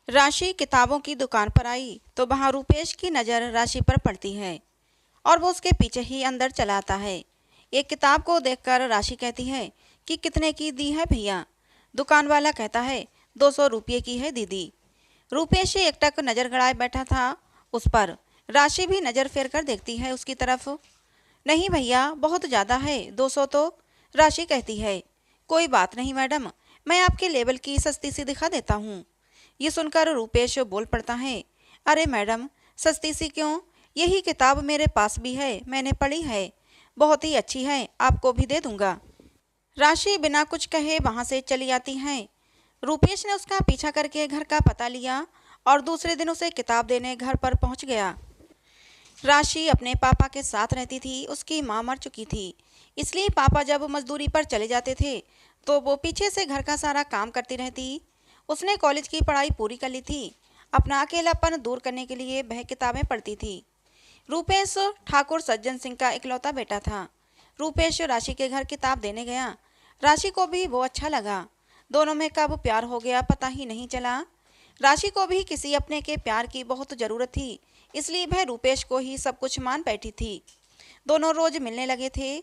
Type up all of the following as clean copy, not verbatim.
राशि किताबों की दुकान पर आई तो वहां रूपेश की नज़र राशि पर पड़ती है और वो उसके पीछे ही अंदर चला आता है। एक किताब को देखकर राशि कहती है कि कितने की दी है भैया। दुकान वाला कहता है 200 रुपये की है दीदी। रूपेश एकटक नज़र गड़ाए बैठा था उस पर। राशि भी नज़र फेर कर देखती है उसकी तरफ। नहीं भैया, बहुत ज़्यादा है, 200 तो। राशि कहती है कोई बात नहीं मैडम, मैं आपके लेवल की सस्ती सी दिखा देता हूँ। ये सुनकर रूपेश बोल पड़ता है, अरे मैडम, सस्ती सी क्यों, यही किताब मेरे पास भी है, मैंने पढ़ी है, बहुत ही अच्छी है, आपको भी दे दूंगा। राशि बिना कुछ कहे वहां से चली आती है। रूपेश ने उसका पीछा करके घर का पता लिया और दूसरे दिन उसे किताब देने घर पर पहुंच गया। राशि अपने पापा के साथ रहती थी। उसकी माँ मर चुकी थी, इसलिए पापा जब मजदूरी पर चले जाते थे तो वो पीछे से घर का सारा काम करती रहती। उसने कॉलेज की पढ़ाई पूरी कर ली थी। अपना अकेलापन दूर करने के लिए वह किताबें पढ़ती थी। रूपेश ठाकुर सज्जन सिंह का इकलौता बेटा था। रूपेश राशि के घर किताब देने गया। राशि को भी वो अच्छा लगा। दोनों में कब प्यार हो गया पता ही नहीं चला। राशि को भी किसी अपने के प्यार की बहुत ज़रूरत थी, इसलिए वह रूपेश को ही सब कुछ मान बैठी थी। दोनों रोज मिलने लगे थे।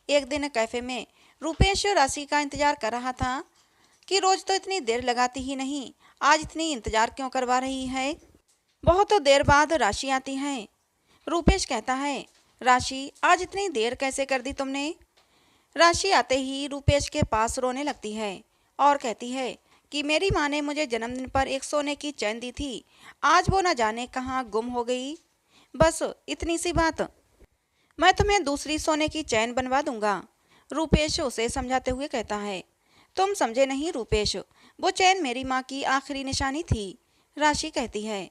एक दिन कैफे में रूपेश राशि का इंतजार कर रहा था कि रोज तो इतनी देर लगाती ही नहीं, आज इतनी इंतजार क्यों करवा रही है। बहुत देर बाद राशि आती है। रूपेश कहता है, राशि आज इतनी देर कैसे कर दी तुमने। राशि आते ही रूपेश के पास रोने लगती है और कहती है कि मेरी माँ ने मुझे जन्मदिन पर एक सोने की चैन दी थी, आज वो न जाने कहाँ गुम हो गई। बस इतनी सी बात, मैं तुम्हें दूसरी सोने की चैन बनवा दूंगा। रूपेश उसे समझाते हुए कहता है, तुम समझे नहीं रूपेश, वो चैन मेरी माँ की आखिरी निशानी थी। राशि कहती है,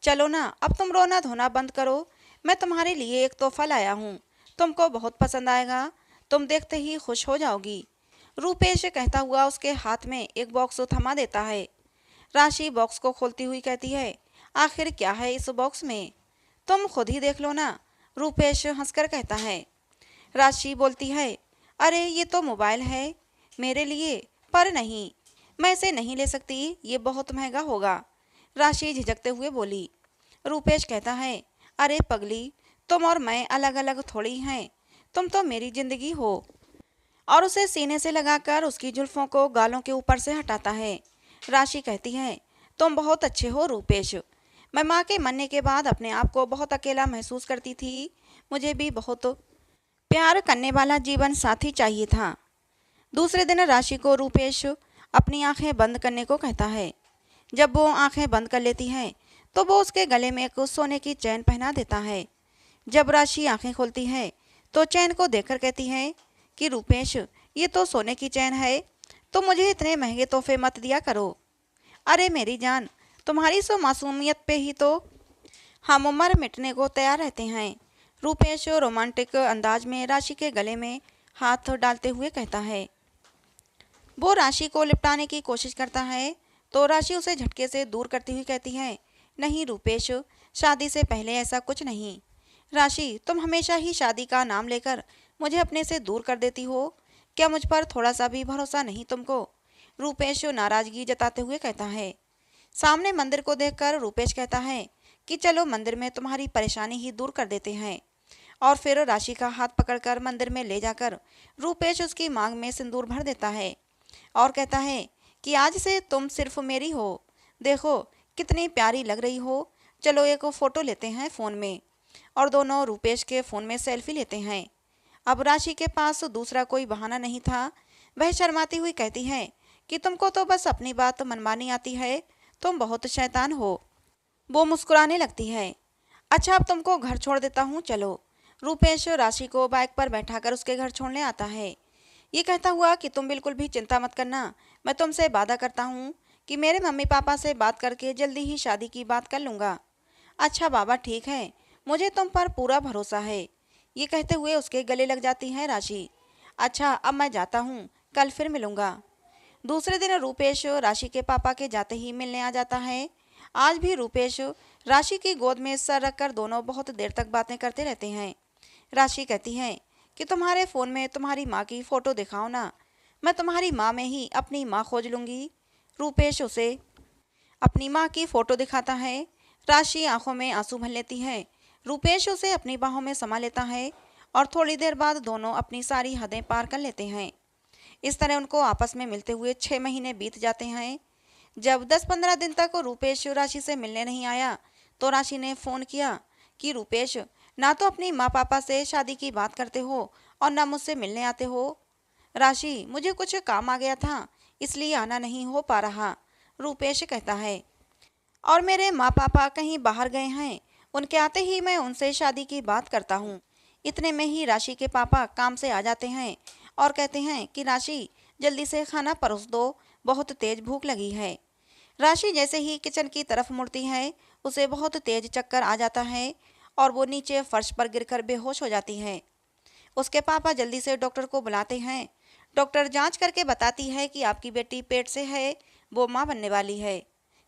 चलो ना अब तुम रोना धोना बंद करो, मैं तुम्हारे लिए एक तोहफा लाया हूँ, तुमको बहुत पसंद आएगा, तुम देखते ही खुश हो जाओगी। रूपेश कहता हुआ उसके हाथ में एक बॉक्स थमा देता है। राशि बॉक्स को खोलती हुई कहती है, आखिर क्या है इस बॉक्स में, तुम खुद ही देख लो ना। रूपेश हंसकर कहता है। राशि बोलती है, अरे ये तो मोबाइल है मेरे लिए, पर नहीं, मैं इसे नहीं ले सकती, ये बहुत महंगा होगा। राशि झिझकते हुए बोली। रूपेश कहता है, अरे पगली, तुम और मैं अलग अलग थोड़ी हैं, तुम तो मेरी जिंदगी हो। और उसे सीने से लगाकर उसकी जुल्फों को गालों के ऊपर से हटाता है। राशि कहती है, तुम बहुत अच्छे हो रूपेश, मैं माँ के मरने के बाद अपने आप को बहुत अकेला महसूस करती थी, मुझे भी बहुत प्यार करने वाला जीवन साथी चाहिए था। दूसरे दिन राशि को रूपेश अपनी आंखें बंद करने को कहता है। जब वो आंखें बंद कर लेती है तो वो उसके गले में एक सोने की चैन पहना देता है। जब राशि आंखें खोलती है तो चैन को देखकर कहती है कि रूपेश, ये तो सोने की चैन है, तो मुझे इतने महंगे तोहफे मत दिया करो। अरे मेरी जान, तुम्हारी सो मासूमियत पे ही तो हम उम्र मिटने को तैयार रहते हैं। रूपेश रोमांटिक अंदाज में राशि के गले में हाथ डालते हुए कहता है। वो राशि को लिपटाने की कोशिश करता है तो राशि उसे झटके से दूर करती हुई कहती है, नहीं रूपेश, शादी से पहले ऐसा कुछ नहीं। राशि, तुम हमेशा ही शादी का नाम लेकर मुझे अपने से दूर कर देती हो, क्या मुझ पर थोड़ा सा भी भरोसा नहीं तुमको। रूपेश नाराजगी जताते हुए कहता है। सामने मंदिर को देखकर रूपेश कहता है कि चलो मंदिर में तुम्हारी परेशानी ही दूर कर देते हैं। और फिर राशि का हाथ पकड़कर मंदिर में ले जाकर रूपेश उसकी मांग में सिंदूर भर देता है और कहता है कि आज से तुम सिर्फ मेरी हो, देखो कितनी प्यारी लग रही हो, चलो एक फ़ोटो लेते हैं फ़ोन में। और दोनों रूपेश के फ़ोन में सेल्फी लेते हैं। अब राशि के पास दूसरा कोई बहाना नहीं था। वह शर्माती हुई कहती है कि तुमको तो बस अपनी बात मनमानी आती है, तुम बहुत शैतान हो। वो मुस्कुराने लगती है। अच्छा अब तुमको घर छोड़ देता हूँ, चलो। रूपेश राशि को बाइक पर बैठाकर उसके घर छोड़ने आता है, ये कहता हुआ कि तुम बिल्कुल भी चिंता मत करना, मैं तुमसे वादा करता हूँ कि मेरे मम्मी पापा से बात करके जल्दी ही शादी की बात कर लूँगा। अच्छा बाबा ठीक है, मुझे तुम पर पूरा भरोसा है, ये कहते हुए उसके गले लग जाती है राशि। अच्छा अब मैं जाता हूँ, कल फिर मिलूँगा। दूसरे दिन रूपेश राशि के पापा के जाते ही मिलने आ जाता है। आज भी रूपेश राशि की गोद में सर रखकर दोनों बहुत देर तक बातें करते रहते हैं। राशि कहती है कि तुम्हारे फ़ोन में तुम्हारी माँ की फ़ोटो दिखाओ ना, मैं तुम्हारी माँ में ही अपनी माँ खोज लूँगी। रूपेश उसे अपनी माँ की फोटो दिखाता है। राशि आंखों में आंसू भर लेती है। रूपेश उसे अपनी बाहों में समा लेता है और थोड़ी देर बाद दोनों अपनी सारी हदें पार कर लेते हैं। इस तरह उनको आपस में मिलते हुए 6 महीने बीत जाते हैं। जब 10-15 दिन तक रूपेश राशि से मिलने नहीं आया तो राशि ने फ़ोन किया कि रूपेश, ना तो अपनी माँ पापा से शादी की बात करते हो और ना मुझसे मिलने आते हो। राशि, मुझे कुछ काम आ गया था इसलिए आना नहीं हो पा रहा, रूपेश कहता है। और मेरे माँ पापा कहीं बाहर गए हैं, उनके आते ही मैं उनसे शादी की बात करता हूँ। इतने में ही राशि के पापा काम से आ जाते हैं और कहते हैं कि राशि, जल्दी से खाना परोस दो, बहुत तेज भूख लगी है। राशि जैसे ही किचन की तरफ मुड़ती है उसे बहुत तेज चक्कर आ जाता है और वो नीचे फर्श पर गिरकर बेहोश हो जाती है। उसके पापा जल्दी से डॉक्टर को बुलाते हैं। डॉक्टर जांच करके बताती है कि आपकी बेटी पेट से है, वो माँ बनने वाली है।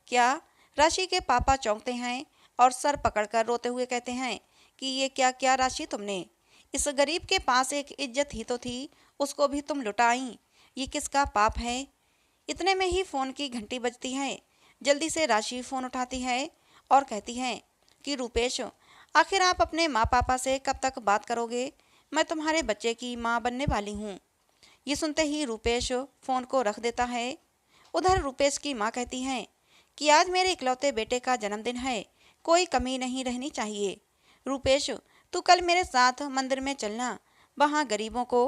क्या? राशि के पापा चौंकते हैं और सर पकड़कर रोते हुए कहते हैं कि ये क्या क्या राशि तुमने? इस गरीब के पास एक इज्जत ही तो थी, उसको भी तुम लुटाई। ये किसका पाप है? इतने में ही फ़ोन की घंटी बजती है। जल्दी से राशि फ़ोन उठाती है और कहती है कि रूपेश, आखिर आप अपने माँ पापा से कब तक बात करोगे? मैं तुम्हारे बच्चे की माँ बनने वाली हूँ। ये सुनते ही रूपेश फ़ोन को रख देता है। उधर रूपेश की माँ कहती है कि आज मेरे इकलौते बेटे का जन्मदिन है, कोई कमी नहीं रहनी चाहिए। रूपेश, तू कल मेरे साथ मंदिर में चलना, वहाँ गरीबों को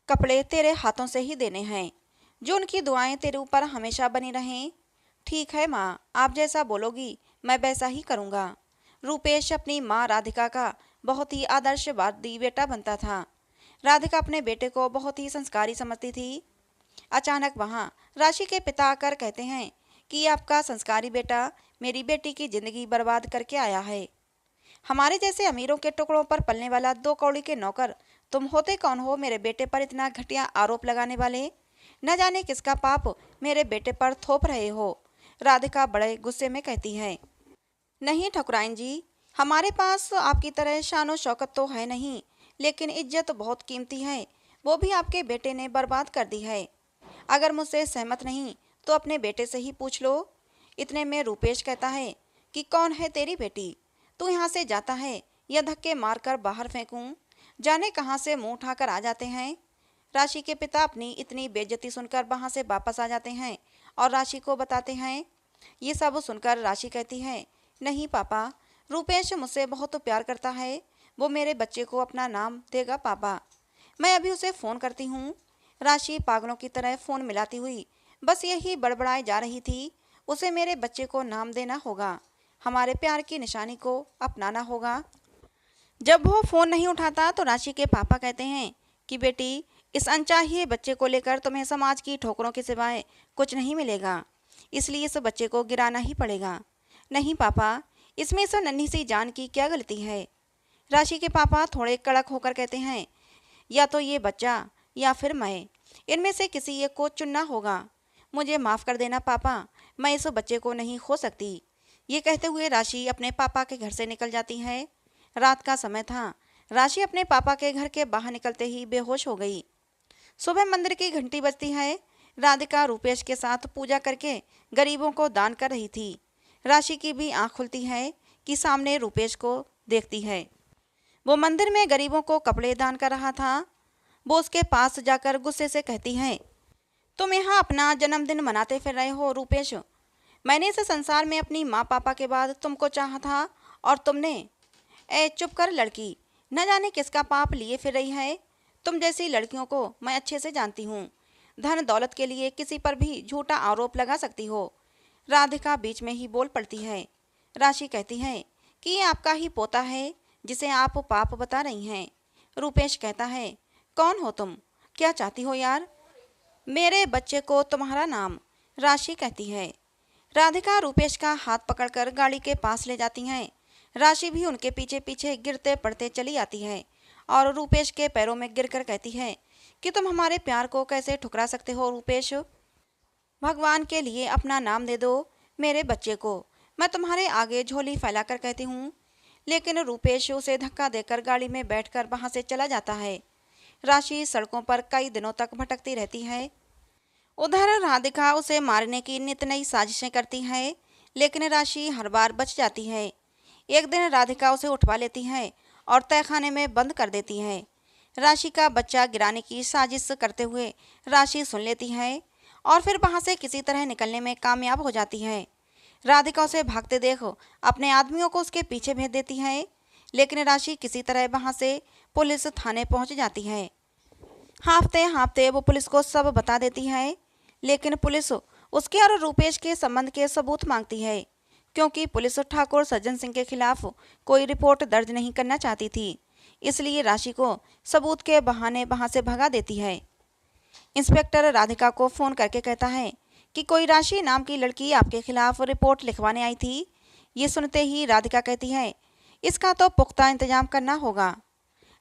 कपड़े तेरे हाथों से ही देने हैं। जो उनकी दुआएं तेरे ऊपर हमेशा बनी रहें। ठीक है माँ, आप जैसा बोलोगी मैं वैसा ही करूँगा। रूपेश अपनी माँ राधिका का बहुत ही आदर्शवादी बेटा बनता था। राधिका अपने बेटे को बहुत ही संस्कारी समझती थी। अचानक वहाँ राशि के पिता आकर कहते हैं कि आपका संस्कारी बेटा मेरी बेटी की जिंदगी बर्बाद करके आया है। हमारे जैसे अमीरों के टुकड़ों पर पलने वाला 2 कौड़ी के नौकर तुम होते कौन हो मेरे बेटे पर इतना घटिया आरोप लगाने वाले? न जाने किसका पाप मेरे बेटे पर थोप रहे हो। राधिका बड़े गुस्से में कहती है। नहीं ठकुराइन जी, हमारे पास आपकी तरह शानो शौकत तो है नहीं, लेकिन इज्जत बहुत कीमती है, वो भी आपके बेटे ने बर्बाद कर दी है। अगर मुझसे सहमत नहीं तो अपने बेटे से ही पूछ लो। इतने में रूपेश कहता है कि कौन है तेरी बेटी? तू यहाँ से जाता है या धक्के मारकर बाहर फेंकूं? जाने कहाँ से मुंह उठाकर आ जाते हैं। राशि के पिता अपनी इतनी बेइज्जती सुनकर वहाँ से वापस आ जाते हैं और राशि को बताते हैं। ये सब सुनकर राशि कहती है, नहीं पापा, रूपेश मुझसे बहुत प्यार करता है, वो मेरे बच्चे को अपना नाम देगा पापा। मैं अभी उसे फ़ोन करती हूँ। राशि पागलों की तरह फ़ोन मिलाती हुई बस यही बड़बड़ाई जा रही थी, उसे मेरे बच्चे को नाम देना होगा, हमारे प्यार की निशानी को अपनाना होगा। जब वो फ़ोन नहीं उठाता तो राशि के पापा कहते हैं कि बेटी, इस अनचाहे बच्चे को लेकर तुम्हें समाज की ठोकरों के सिवाय कुछ नहीं मिलेगा, इसलिए इस बच्चे को गिराना ही पड़ेगा। नहीं पापा, इसमें इस नन्ही सी जान की क्या गलती है? राशि के पापा थोड़े कड़क होकर कहते हैं, या तो ये बच्चा या फिर मैं, इनमें से किसी एक को चुनना होगा। मुझे माफ़ कर देना पापा, मैं इस बच्चे को नहीं खो सकती। ये कहते हुए राशि अपने पापा के घर से निकल जाती है। रात का समय था। राशि अपने पापा के घर के बाहर निकलते ही बेहोश हो गई। सुबह मंदिर की घंटी बजती है। राधिका रूपेश के साथ पूजा करके गरीबों को दान कर रही थी। राशि की भी आंख खुलती है कि सामने रूपेश को देखती है। वो मंदिर में गरीबों को कपड़े दान कर रहा था। वो उसके पास जाकर गुस्से से कहती है, तुम यहाँ अपना जन्मदिन मनाते फिर रहे हो रूपेश। मैंने इस संसार में अपनी माँ पापा के बाद तुमको चाहा था और तुमने, ए चुप कर लड़की, न जाने किसका पाप लिए फिर रही है। तुम जैसी लड़कियों को मैं अच्छे से जानती हूँ। धन दौलत के लिए किसी पर भी झूठा आरोप लगा सकती हो। राधिका बीच में ही बोल पड़ती है। राशि कहती है कि ये आपका ही पोता है जिसे आप पाप बता रही हैं। रूपेश कहता है, कौन हो तुम? क्या चाहती हो यार? मेरे बच्चे को तुम्हारा नाम, राशि कहती है। राधिका रूपेश का हाथ पकड़कर गाड़ी के पास ले जाती हैं। राशि भी उनके पीछे पीछे गिरते पड़ते चली आती है और रूपेश के पैरों में गिरकर कहती है कि तुम हमारे प्यार को कैसे ठुकरा सकते हो रूपेश? भगवान के लिए अपना नाम दे दो मेरे बच्चे को, मैं तुम्हारे आगे झोली फैलाकर कहती हूँ। लेकिन रूपेश उसे धक्का देकर गाड़ी में बैठकर वहाँ से चला जाता है। राशि सड़कों पर कई दिनों तक भटकती रहती है। उधर राधिका उसे मारने की नित नई साजिशें करती है। लेकिन राशि हर बार बच जाती है। एक दिन राधिका उसे उठवा लेती है और तहखाने में बंद कर देती है। राशि का बच्चा गिराने की साजिश करते हुए राशि सुन लेती है और फिर वहां से किसी तरह निकलने में कामयाब हो जाती है। राधिका उसे भागते देख अपने आदमियों को उसके पीछे भेज देती है, लेकिन राशि किसी तरह वहां से पुलिस थाने पहुंच जाती है। हाँफते हाँफते वो पुलिस को सब बता देती है, लेकिन पुलिस उसके और रूपेश के संबंध के सबूत मांगती है, क्योंकि पुलिस ठाकुर सज्जन सिंह के खिलाफ कोई रिपोर्ट दर्ज नहीं करना चाहती थी। इसलिए राशि को सबूत के बहाने वहां से भगा देती है। इंस्पेक्टर राधिका को फोन करके कहता है कि कोई राशि नाम की लड़की आपके खिलाफ रिपोर्ट लिखवाने आई थी। ये सुनते ही राधिका कहती है, इसका तो पुख्ता इंतजाम करना होगा।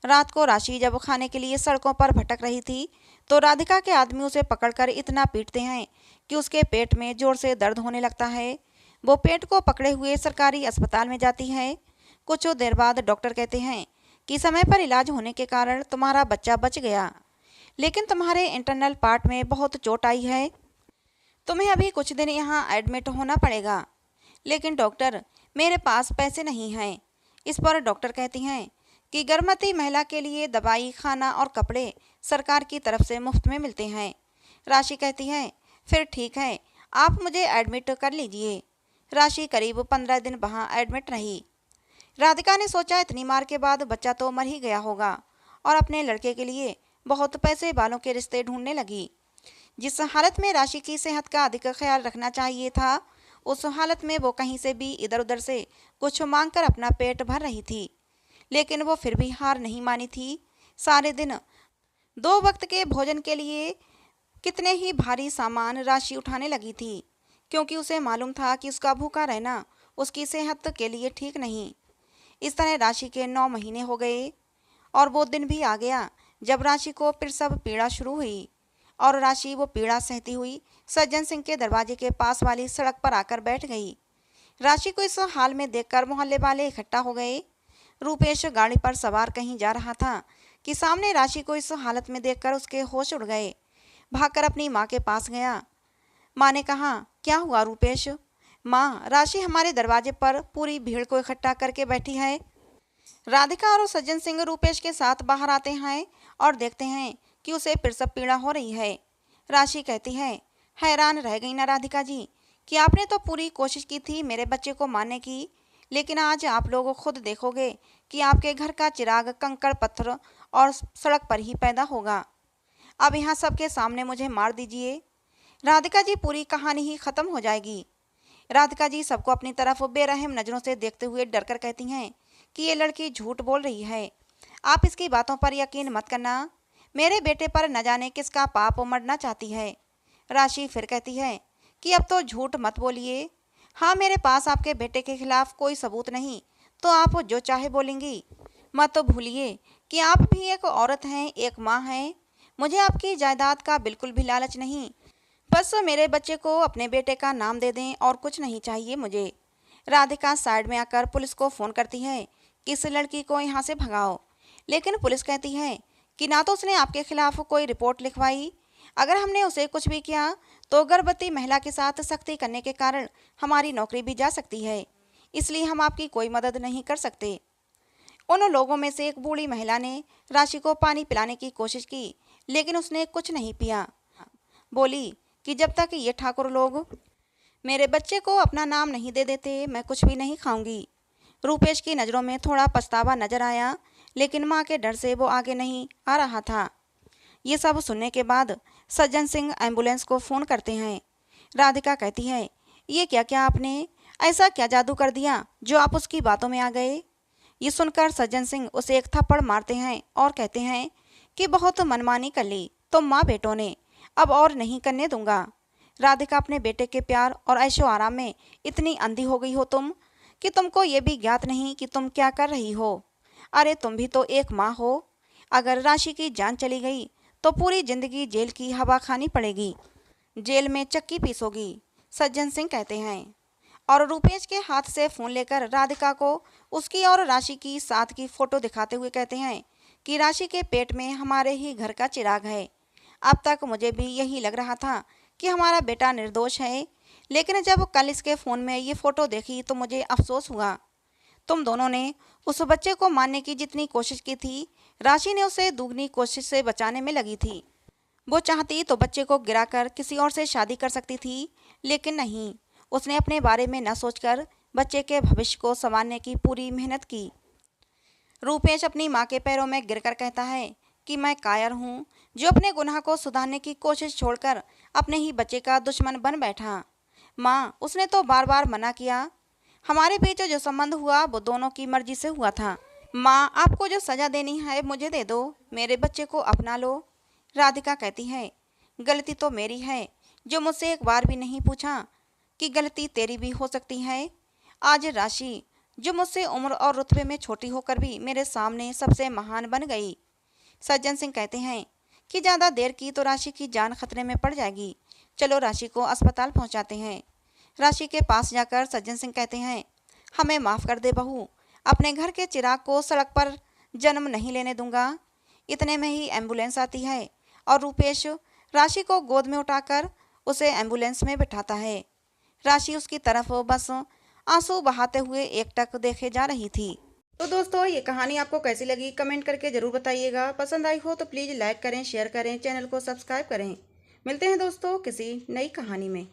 रात को राशि जब खाने के लिए सड़कों पर भटक रही थी तो राधिका के आदमी उसे पकड़कर इतना पीटते हैं कि उसके पेट में जोर से दर्द होने लगता है। वो पेट को पकड़े हुए सरकारी अस्पताल में जाती है। कुछ देर बाद डॉक्टर कहते हैं कि समय पर इलाज होने के कारण तुम्हारा बच्चा बच गया, लेकिन तुम्हारे इंटरनल पार्ट में बहुत चोट आई है। तुम्हें अभी कुछ दिन यहाँ एडमिट होना पड़ेगा। लेकिन डॉक्टर, मेरे पास पैसे नहीं हैं। इस पर डॉक्टर कहती हैं कि गर्भवती महिला के लिए दवाई, खाना और कपड़े सरकार की तरफ से मुफ्त में मिलते हैं। राशि कहती है, फिर ठीक है, आप मुझे एडमिट कर लीजिए। राशि करीब 15 दिन वहाँ एडमिट रही। राधिका ने सोचा इतनी मार के बाद बच्चा तो मर ही गया होगा, और अपने लड़के के लिए बहुत पैसे वालों के रिश्ते ढूंढने लगी। जिस हालत में राशि की सेहत का अधिक ख्याल रखना चाहिए था, उस हालत में वो कहीं से भी इधर उधर से कुछ मांगकर अपना पेट भर रही थी। लेकिन वो फिर भी हार नहीं मानी थी। सारे दिन 2 वक्त के भोजन के लिए कितने ही भारी सामान राशि उठाने लगी थी, क्योंकि उसे मालूम था कि उसका भूखा रहना उसकी सेहत के लिए ठीक नहीं। इस तरह राशि के 9 महीने हो गए और वो दिन भी आ गया जब राशि को प्रसव पीड़ा शुरू हुई। और राशि वो पीड़ा सहती हुई सज्जन सिंह के दरवाजे के पास वाली सड़क पर आकर बैठ गई। राशि को इस हाल में देखकर मोहल्ले वाले इकट्ठा हो गए। रूपेश गाड़ी पर सवार कहीं जा रहा था कि सामने राशि को इस हालत में देखकर उसके होश उड़ गए। भागकर अपनी माँ के पास गया। माँ ने कहा, क्या हुआ रूपेश? माँ, राशि हमारे दरवाजे पर पूरी भीड़ को इकट्ठा करके बैठी है। राधिका और सज्जन सिंह रूपेश के साथ बाहर आते हैं और देखते हैं कि उसे प्रसव पीड़ा हो रही है। राशि कहती है, हैरान रह गई ना राधिका जी कि आपने तो पूरी कोशिश की थी मेरे बच्चे को मारने की, लेकिन आज आप लोग खुद देखोगे कि आपके घर का चिराग कंकड़ पत्थर और सड़क पर ही पैदा होगा। अब यहाँ सबके सामने मुझे मार दीजिए। राधिका जी पूरी कहानी ही खत्म हो जाएगी। राधिका जी सबको अपनी तरफ बेरहम नज़रों से देखते हुए डरकर कहती हैं कि ये लड़की झूठ बोल रही है, आप इसकी बातों पर यकीन मत करना। मेरे बेटे पर न जाने किसका पाप मरना चाहती है। राशि फिर कहती है कि अब तो झूठ मत बोलिए। हाँ, मेरे पास आपके बेटे के खिलाफ कोई सबूत नहीं, तो आप जो चाहे बोलेंगी। मत भूलिए कि आप भी एक औरत हैं, एक माँ हैं। मुझे आपकी जायदाद का बिल्कुल भी लालच नहीं, बस मेरे बच्चे को अपने बेटे का नाम दे दें और कुछ नहीं चाहिए मुझे। राधिका साइड में आकर पुलिस को फ़ोन करती है कि इस लड़की को यहाँ से भगाओ, लेकिन पुलिस कहती है कि ना तो उसने आपके खिलाफ कोई रिपोर्ट लिखवाई, अगर हमने उसे कुछ भी किया तो गर्भवती महिला के साथ सख्ती करने के कारण हमारी नौकरी भी जा सकती है, इसलिए हम आपकी कोई मदद नहीं कर सकते। उन लोगों में से एक बूढ़ी महिला ने राशि को पानी पिलाने की कोशिश की, लेकिन उसने कुछ नहीं पिया। बोली कि जब तक ये ठाकुर लोग मेरे बच्चे को अपना नाम नहीं दे देते, मैं कुछ भी नहीं खाऊंगी। रूपेश की नज़रों में थोड़ा पछतावा नजर आया, लेकिन माँ के डर से वो आगे नहीं आ रहा था। ये सब सुनने के बाद सज्जन सिंह एम्बुलेंस को फ़ोन करते हैं। राधिका कहती है, ये क्या क्या आपने ऐसा क्या जादू कर दिया जो आप उसकी बातों में आ गए? ये सुनकर सज्जन सिंह उसे एक थप्पड़ मारते हैं और कहते हैं कि बहुत मनमानी कर ली तुम माँ बेटों ने, अब और नहीं करने दूंगा। राधिका, अपने बेटे के प्यार और ऐशो आराम में इतनी अंधी हो गई हो तुम कि तुमको ये भी ज्ञात नहीं कि तुम क्या कर रही हो। अरे तुम भी तो एक माँ हो। अगर राशि की जान चली गई तो पूरी जिंदगी जेल की हवा खानी पड़ेगी, जेल में चक्की पीसोगी, सज्जन सिंह कहते हैं। और रूपेश के हाथ से फ़ोन लेकर राधिका को उसकी और राशि की साथ की फ़ोटो दिखाते हुए कहते हैं कि राशि के पेट में हमारे ही घर का चिराग है। अब तक मुझे भी यही लग रहा था कि हमारा बेटा निर्दोष है, लेकिन जब कल इसके फ़ोन में ये फ़ोटो देखी तो मुझे अफसोस हुआ। तुम दोनों ने उस बच्चे को मारने की जितनी कोशिश की थी, राशि ने उसे दुगनी कोशिश से बचाने में लगी थी। वो चाहती तो बच्चे को गिराकर किसी और से शादी कर सकती थी, लेकिन नहीं, उसने अपने बारे में न सोचकर बच्चे के भविष्य को संवारने की पूरी मेहनत की। रूपेश अपनी माँ के पैरों में गिरकर कहता है कि मैं कायर हूँ, जो अपने गुनाह को सुधारने की कोशिश छोड़कर अपने ही बच्चे का दुश्मन बन बैठा। माँ, उसने तो बार बार मना किया। हमारे बीच जो संबंध हुआ वो दोनों की मर्जी से हुआ था। माँ, आपको जो सज़ा देनी है मुझे दे दो, मेरे बच्चे को अपना लो। राधिका कहती है, गलती तो मेरी है, जो मुझसे एक बार भी नहीं पूछा कि गलती तेरी भी हो सकती है। आज राशि, जो मुझसे उम्र और रुतबे में छोटी होकर भी मेरे सामने सबसे महान बन गई। सज्जन सिंह कहते हैं कि ज़्यादा देर की तो राशि की जान खतरे में पड़ जाएगी, चलो राशि को अस्पताल पहुंचाते हैं। राशि के पास जाकर सज्जन सिंह कहते हैं, हमें माफ़ कर दे बहू, अपने घर के चिराग को सड़क पर जन्म नहीं लेने दूंगा। इतने में ही एम्बुलेंस आती है और रूपेश राशि को गोद में उठाकर उसे एम्बुलेंस में बिठाता है। राशि उसकी तरफ बस आंसू बहाते हुए एकटक देखे जा रही थी। तो दोस्तों, ये कहानी आपको कैसी लगी कमेंट करके ज़रूर बताइएगा। पसंद आई हो तो प्लीज़ लाइक करें, शेयर करें, चैनल को सब्सक्राइब करें। मिलते हैं दोस्तों किसी नई कहानी में।